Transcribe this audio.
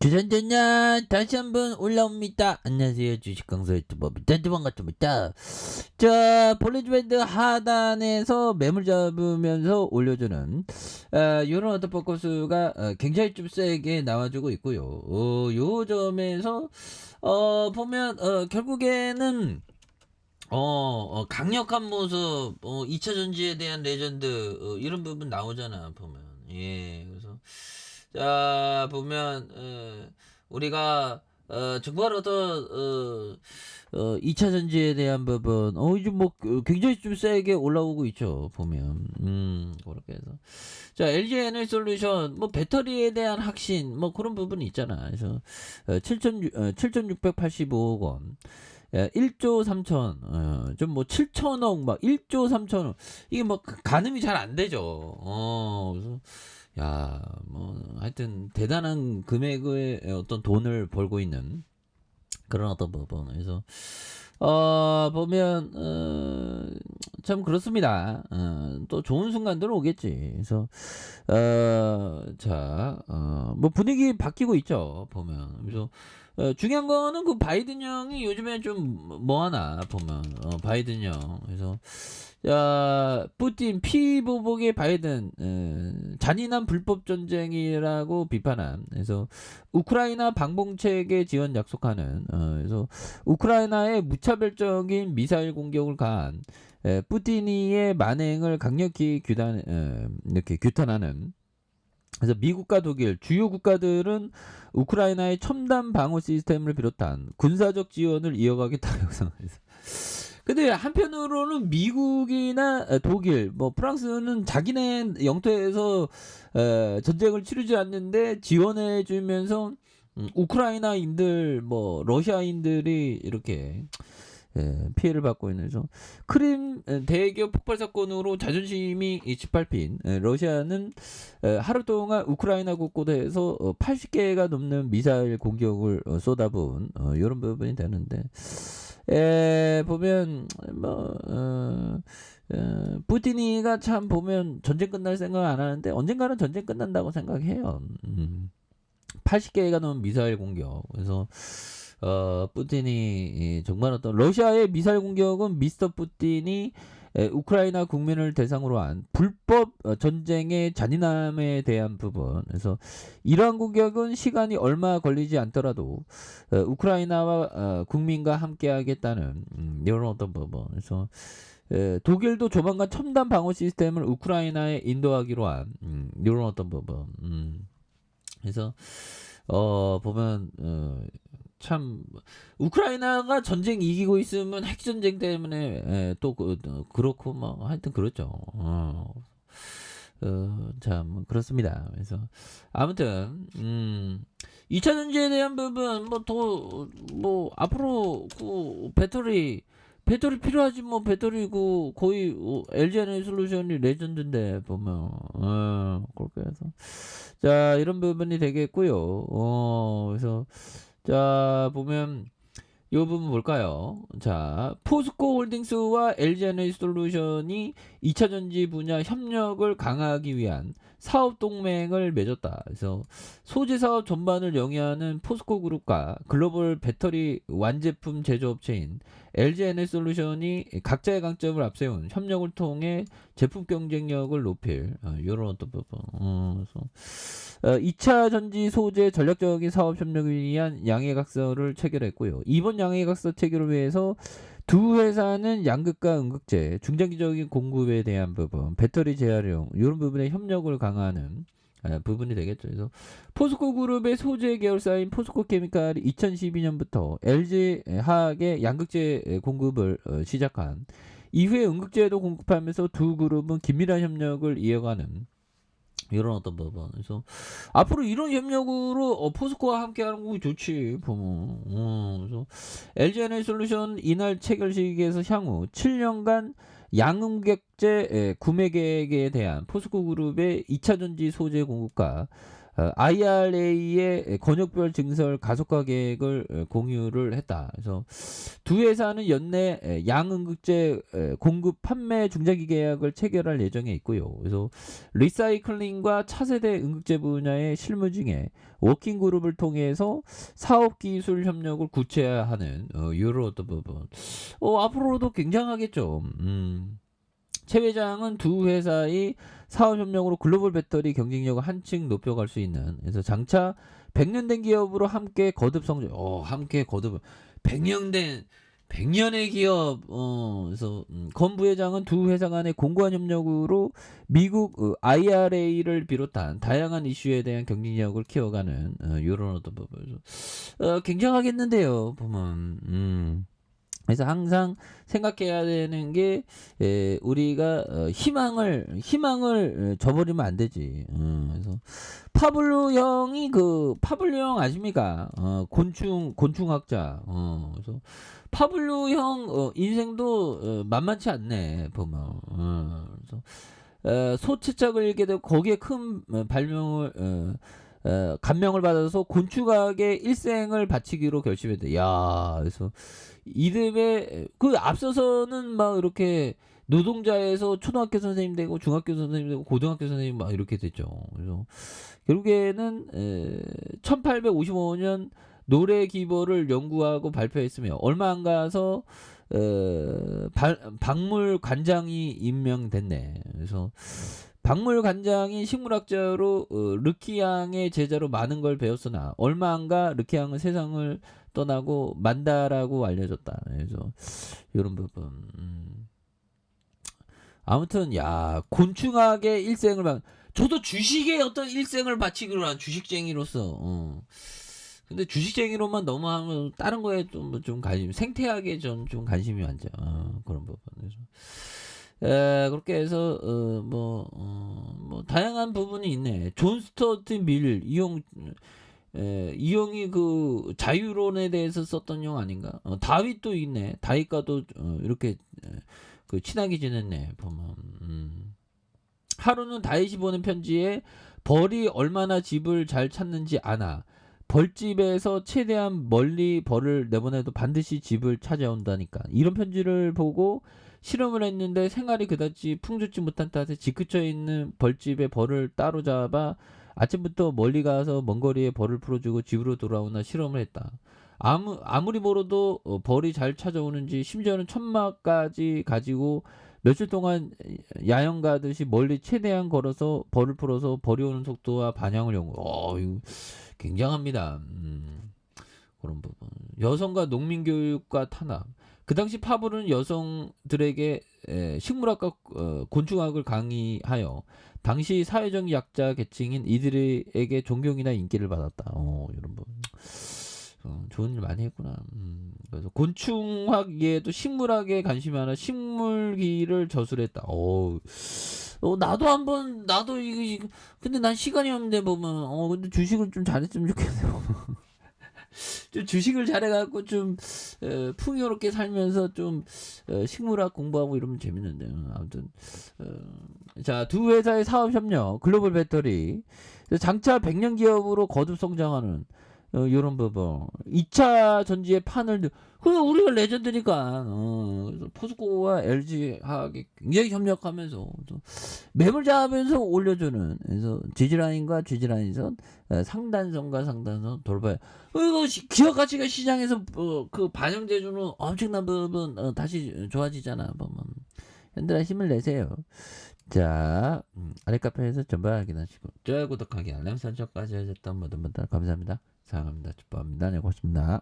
주전전년 다시 한번 올라옵니다. 안녕하세요. 주식강사 유튜버 미탄 반갑습니다. 자, 볼리지밴드 하단에서 매물 잡으면서 올려주는 요런 어터퍼커스가 굉장히 좀 세게 나와주고 있고요. 요 점에서 보면 결국에는 강력한 모습, 2차 전지에 대한 레전드, 이런 부분 나오잖아, 보면. 예, 그래서, 자, 보면, 우리가, 정말 어떤, 2차 전지에 대한 부분, 이제 뭐, 굉장히 좀 세게 올라오고 있죠, 보면. 그렇게 해서. 자, LG 에너지 솔루션, 뭐, 배터리에 대한 확신, 뭐, 그런 부분이 있잖아. 그래서, 7,685억 원. 1조 3천, 좀 뭐 7천억, 막 1조 3천억. 이게 뭐 가늠이 잘 안 되죠. 그래서, 야, 뭐, 하여튼 대단한 금액의 어떤 돈을 벌고 있는 그런 어떤 부분. 그래서, 보면, 참 그렇습니다. 또 좋은 순간들은 오겠지. 그래서, 자, 뭐 분위기 바뀌고 있죠. 보면. 그래서, 중요한 거는 그 바이든 형이 요즘에 좀 뭐하나 보면 바이든 형. 그래서 자, 푸틴 피보복의 바이든, 잔인한 불법 전쟁이라고 비판한. 그래서 우크라이나 방봉체계 지원 약속하는. 그래서 우크라이나의 무차별적인 미사일 공격을 가한 푸틴이의 만행을 강력히 이렇게 규탄하는. 그래서 미국과 독일 주요 국가들은 우크라이나의 첨단 방어 시스템을 비롯한 군사적 지원을 이어가겠다고 생각해서. 근데 한편으로는 미국이나 독일, 뭐 프랑스는 자기네 영토에서 전쟁을 치르지 않는데 지원해 주면서 우크라이나인들, 뭐 러시아인들이 이렇게 피해를 받고 있는. 그래서 크림 대기업 폭발 사건으로 자존심이 짓밟힌 러시아는 하루 동안 우크라이나 곳곳에서 80개가 넘는 미사일 공격을 쏟아부은 이런 부분이 되는데, 보면 뭐 푸틴이가 참 보면 전쟁 끝날 생각 안 하는데 언젠가는 전쟁 끝난다고 생각해요. 80개가 넘는 미사일 공격. 그래서 푸틴이 정말 어떤 러시아의 미사일 공격은 미스터 푸틴이 우크라이나 국민을 대상으로 한 불법 전쟁의 잔인함에 대한 부분. 그래서 이러한 공격은 시간이 얼마 걸리지 않더라도 우크라이나와 국민과 함께하겠다는 이런 어떤 부분. 그래서 독일도 조만간 첨단 방어 시스템을 우크라이나에 인도하기로 한 이런 어떤 부분. 그래서 보면 참 우크라이나가 전쟁 이기고 있으면 핵 전쟁 때문에 또 그렇고 뭐 하여튼 그렇죠. 참 그렇습니다. 그래서 아무튼 2차 전지에 대한 부분 뭐 더 뭐 앞으로 그 배터리 필요하지. 뭐 배터리고 거의 LG 에너지 솔루션이 레전드인데 보면 그렇게 해서 자, 이런 부분이 되겠고요. 그래서 자, 보면 이 부분 볼까요? 자, 포스코 홀딩스와 LG 에너지 솔루션이 2차 전지 분야 협력을 강화하기 위한 사업 동맹을 맺었다. 그래서 소재 사업 전반을 영위하는 포스코 그룹과 글로벌 배터리 완제품 제조업체인 LG 에너지 솔루션이 각자의 강점을 앞세운 협력을 통해 제품 경쟁력을 높일 이런 어떤 부분. 그래서 2차 전지 소재 전략적인 사업 협력을 위한 양해각서를 체결했고요. 이번 양해각서 체결을 위해서 두 회사는 양극과 음극재, 중장기적인 공급에 대한 부분, 배터리 재활용 이런 부분에 협력을 강화하는 부분이 되겠죠. 그래서 포스코 그룹의 소재 계열사인 포스코 케미칼이 2012년부터 LG 화학의 양극재 공급을 시작한 이후에 음극재도 공급하면서 두 그룹은 긴밀한 협력을 이어가는 이런 어떤 부분. 그래서 앞으로 이런 협력으로 포스코와 함께하는 거 좋지 보면. 그래서 LG 에너지 솔루션 이날 체결식에서 향후 7년간 양음객제 구매 계획에 대한 포스코 그룹의 2차 전지 소재 공급과 IRA의 권역별 증설 가속화 계획을 공유를 했다. 그래서 두 회사는 연내 양응급제 공급 판매 중장기 계약을 체결할 예정에 있고요. 그래서 리사이클링과 차세대 응급제 분야의 실무 중에 워킹 그룹을 통해서 사업 기술 협력을 구체화하는 이런 어떤 부분. 앞으로도 굉장하겠죠. 최 회장은 두 회사의 사업 협력으로 글로벌 배터리 경쟁력을 한층 높여갈 수 있는, 그래서 장차 100년 된 기업으로 함께 거듭 성장. 함께 거듭 100년 된 100년의 기업. 그래서 권 부회장은 두 회사 간의 공고한 협력으로 미국 IRA를 비롯한 다양한 이슈에 대한 경쟁력을 키워가는 이런 어떤 부분. 굉장하겠는데요, 보면. 그래서 항상 생각해야 되는 게 우리가 희망을 저버리면 안 되지. 그래서 파블로 형이 파블로 형 아십니까? 곤충학자. 그래서 파블로 형 인생도 만만치 않네, 보면. 그래서 소채짝을 읽게 되고 거기에 큰 발명을 감명을 받아서 곤충학의 일생을 바치기로 결심했대. 야, 그래서 이듬해 앞서서는 막 이렇게 노동자에서 초등학교 선생님 되고 중학교 선생님 되고 고등학교 선생님 막 이렇게 됐죠. 그래서 결국에는 1855년 노래 기보를 연구하고 발표했으며 얼마 안 가서 박물관장이 임명됐네. 그래서 박물관장이 식물학자로 르키앙의 제자로 많은 걸 배웠으나 얼마 안 가 르키앙은 세상을 떠나고 만다라고 알려졌다. 그래서 이런 부분. 아무튼 곤충학의 일생을 저도 주식의 어떤 일생을 바치기로 한 주식쟁이로서. 근데 주식쟁이로만 너무 하면 다른 거에 좀 관심, 생태학에 좀 관심이 많죠. 그런 부분에서. 그렇게 해서 뭐 다양한 부분이 있네. 존 스튜어트 밀 이용이 자유론에 대해서 썼던 용 아닌가? 다윗도 있네. 다윗과도 이렇게 친하게 지냈네, 보면. 하루는 다윗이 보낸 편지에 벌이 얼마나 집을 잘 찾는지 아나. 벌집에서 최대한 멀리 벌을 내보내도 반드시 집을 찾아온다니까. 이런 편지를 보고 실험을 했는데 생활이 그다지 풍족지 못한 탓에 지그쳐 있는 벌집에 벌을 따로 잡아 아침부터 멀리 가서 먼 거리에 벌을 풀어주고 집으로 돌아오나 실험을 했다. 아무리 멀어도 벌이 잘 찾아오는지, 심지어는 천막까지 가지고 며칠 동안 야영 가듯이 멀리 최대한 걸어서 벌을 풀어서 벌이 오는 속도와 반향을 연구. 이거 굉장합니다. 그런 부분. 여성과 농민 교육과 탄압. 그 당시 파블은 여성들에게 식물학과 곤충학을 강의하여 당시 사회적 약자 계층인 이들에게 존경이나 인기를 받았다. 이런 부분. 좋은 일 많이 했구나. 그래서 곤충학 이외에도 식물학에 관심이 많아 식물기를 저술했다. 나도 이거 근데 난 시간이 없는데 보면 근데 주식을 좀 잘했으면 좋겠네요. 좀 주식을 잘해갖고 좀 풍요롭게 살면서 좀 식물학 공부하고 이러면 재밌는데. 아무튼 자, 두 회사의 사업 협력, 글로벌 배터리, 장차 100년 기업으로 거듭 성장하는 이런 부분. 2차 전지의 판을 우리가 레전드니까. 그래서 포스코와 LG하고 굉장히 협력하면서 매물 잡으면서 올려주는. 그래서 지지라인과 지지라인선 상단선과 상단선 돌파해. 이거 기업 가치가 시장에서 반영돼주는 엄청난 부분 다시 좋아지잖아. 보면 현들아 힘을 내세요. 자, 아래 카페에서 전부 확인하시고 좋아요, 구독하기, 알람 설정까지 해줬던 모든 분들 감사합니다. 사랑합니다. 축복합니다. 네, 고맙습니다.